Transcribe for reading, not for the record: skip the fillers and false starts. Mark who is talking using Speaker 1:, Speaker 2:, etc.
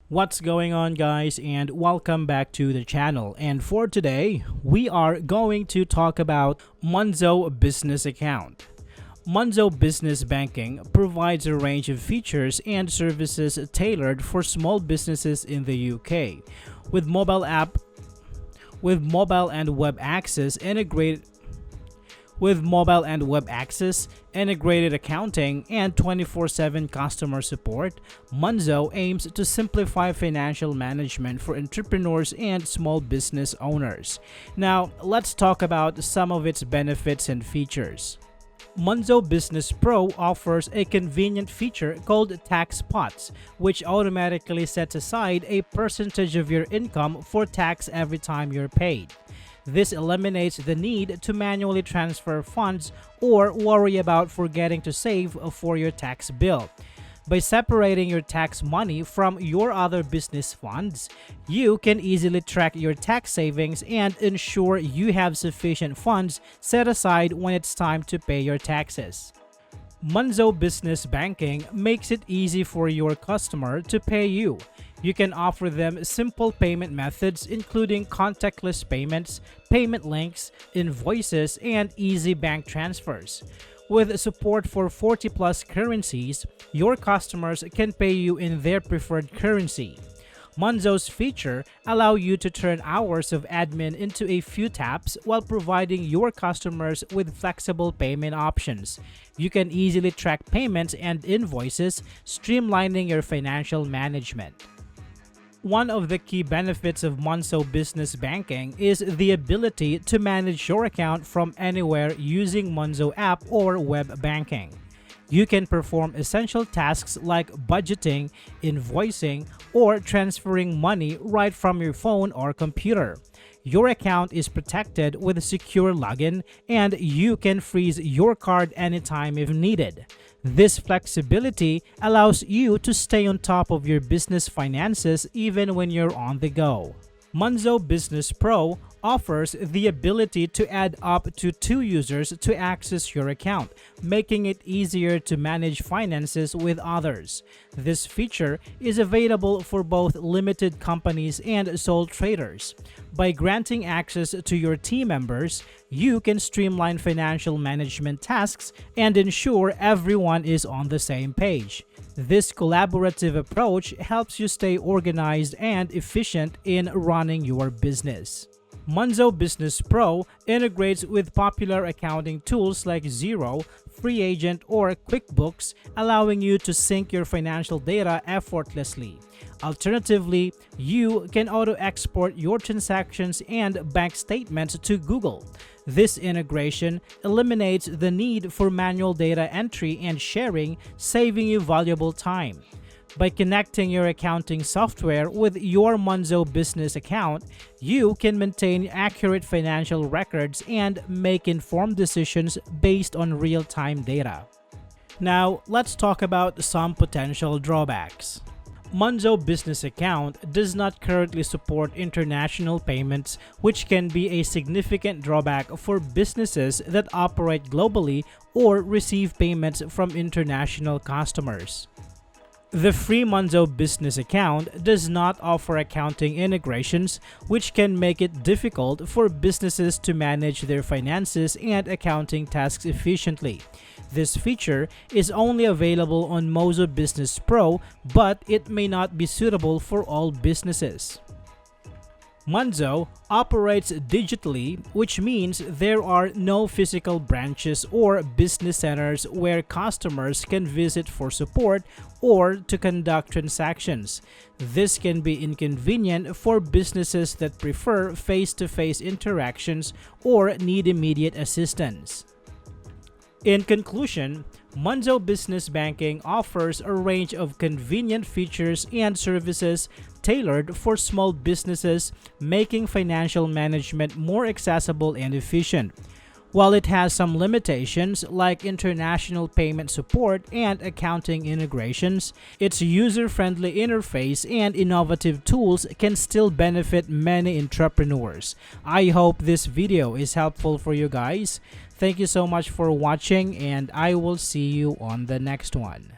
Speaker 1: What's going on, guys, and welcome back to the channel. And for today, we are going to talk about Monzo Business Account. Monzo Business Banking provides a range of features and services tailored for small businesses in the UK. With mobile and web access, integrated accounting, and 24/7 customer support, Monzo aims to simplify financial management for entrepreneurs and small business owners. Now, let's talk about some of its benefits and features. Monzo Business Pro offers a convenient feature called Tax Pots, which automatically sets aside a percentage of your income for tax every time you're paid. This eliminates the need to manually transfer funds or worry about forgetting to save for your tax bill. By separating your tax money from your other business funds, you can easily track your tax savings and ensure you have sufficient funds set aside when it's time to pay your taxes. Monzo Business Banking makes it easy for your customer to pay you. You can offer them simple payment methods including contactless payments, payment links, invoices, and easy bank transfers. With support for 40+ currencies, your customers can pay you in their preferred currency. Monzo's feature allow you to turn hours of admin into a few taps while providing your customers with flexible payment options. You can easily track payments and invoices, streamlining your financial management. One of the key benefits of Monzo Business Banking is the ability to manage your account from anywhere using Monzo app or web banking. You can perform essential tasks like budgeting, invoicing, or transferring money right from your phone or computer. Your account is protected with a secure login, and you can freeze your card anytime if needed. This flexibility allows you to stay on top of your business finances even when you're on the go. Monzo Business Pro offers the ability to add up to 2 users to access your account, making it easier to manage finances with others. This feature is available for both limited companies and sole traders. By granting access to your team members, you can streamline financial management tasks and ensure everyone is on the same page. This collaborative approach helps you stay organized and efficient in running your business. Monzo Business Pro integrates with popular accounting tools like Xero, Free Agent, or QuickBooks, allowing you to sync your financial data effortlessly. Alternatively, you can auto-export your transactions and bank statements to Google. This integration eliminates the need for manual data entry and sharing, saving you valuable time. By connecting your accounting software with your Monzo Business Account, you can maintain accurate financial records and make informed decisions based on real-time data. Now, let's talk about some potential drawbacks. Monzo Business Account does not currently support international payments, which can be a significant drawback for businesses that operate globally or receive payments from international customers. The free Monzo Business Account does not offer accounting integrations, which can make it difficult for businesses to manage their finances and accounting tasks efficiently. This feature is only available on Monzo Business Pro, but it may not be suitable for all businesses. Monzo operates digitally, which means there are no physical branches or business centers where customers can visit for support or to conduct transactions. This can be inconvenient for businesses that prefer face-to-face interactions or need immediate assistance. In conclusion, Monzo Business Banking offers a range of convenient features and services tailored for small businesses, making financial management more accessible and efficient. While it has some limitations like international payment support and accounting integrations, its user-friendly interface and innovative tools can still benefit many entrepreneurs. I hope this video is helpful for you guys. Thank you so much for watching, and I will see you on the next one.